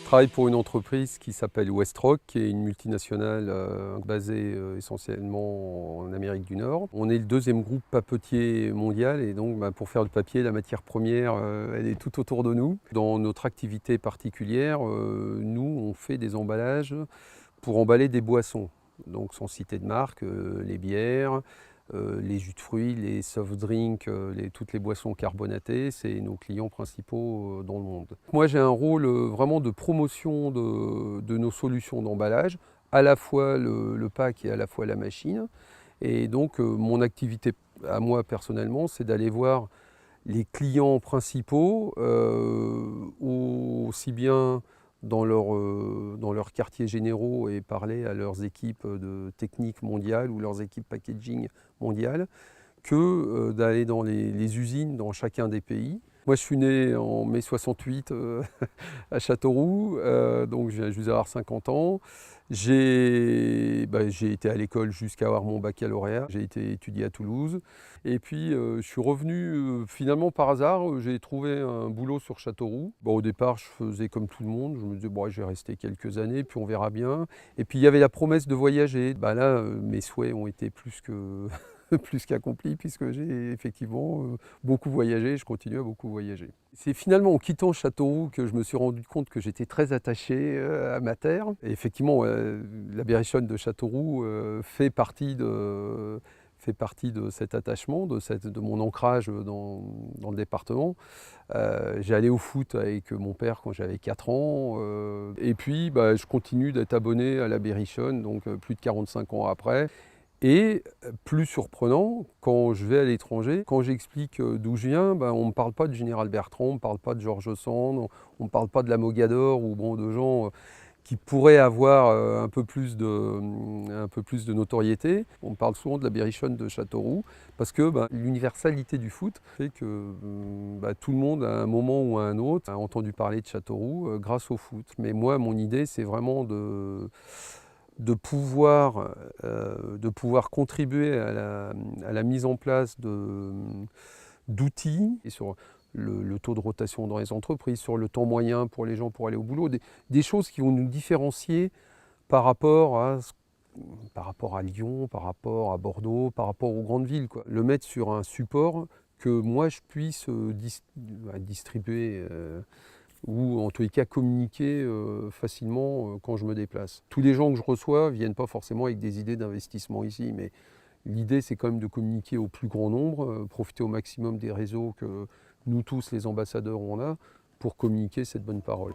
travaille pour une entreprise qui s'appelle Westrock, qui est une multinationale basée essentiellement en Amérique du Nord. On est le deuxième groupe papetier mondial et donc pour faire le papier, la matière première, elle est tout autour de nous. Dans notre activité particulière, nous, on fait des emballages pour emballer des boissons. Donc sans citer de marque, les bières, les jus de fruits, les soft drinks, toutes les boissons carbonatées, c'est nos clients principaux dans le monde. Moi j'ai un rôle vraiment de promotion de nos solutions d'emballage, à la fois le pack et à la fois la machine. Et donc mon activité à moi personnellement, c'est d'aller voir les clients principaux, aussi bien dans leurs quartiers généraux et parler à leurs équipes de technique mondiale ou leurs équipes packaging mondiales, que d'aller dans les usines dans chacun des pays. Moi, je suis né en mai 68 à Châteauroux, donc je viens juste d'avoir 50 ans. J'ai été à l'école jusqu'à avoir mon baccalauréat. J'ai été étudié à Toulouse. Et puis, je suis revenu finalement par hasard. J'ai trouvé un boulot sur Châteauroux. Bon, au départ, je faisais comme tout le monde. Je me disais, bon, je vais rester quelques années, puis on verra bien. Et puis, il y avait la promesse de voyager. Là, mes souhaits ont été plus qu'accomplis, puisque j'ai effectivement beaucoup voyagé. Je continue à beaucoup voyager. C'est finalement en quittant Châteauroux que je me suis rendu compte que j'étais très attaché à ma terre. Et effectivement, la Berrichonne de Châteauroux fait partie de cet attachement, de mon ancrage dans le département. J'allais au foot avec mon père quand j'avais 4 ans. Et puis, je continue d'être abonné à la Berrichonne, donc plus de 45 ans après. Et plus surprenant, quand je vais à l'étranger, quand j'explique d'où je viens, on ne me parle pas du général Bertrand, on ne me parle pas de Georges Sand, on ne me parle pas de la Mogador ou de gens qui pourraient avoir un peu plus de notoriété. On me parle souvent de la Berrichonne de Châteauroux parce que l'universalité du foot fait que tout le monde, à un moment ou à un autre, a entendu parler de Châteauroux grâce au foot. Mais moi, mon idée, c'est vraiment de pouvoir contribuer à la mise en place d'outils et sur le taux de rotation dans les entreprises, sur le temps moyen pour les gens pour aller au boulot, des choses qui vont nous différencier par rapport à Lyon, par rapport à Bordeaux, par rapport aux grandes villes, quoi. Le mettre sur un support que moi je puisse distribuer ou en tous les cas communiquer facilement quand je me déplace. Tous les gens que je reçois ne viennent pas forcément avec des idées d'investissement ici, mais l'idée c'est quand même de communiquer au plus grand nombre, profiter au maximum des réseaux que nous tous les ambassadeurs on a pour communiquer cette bonne parole.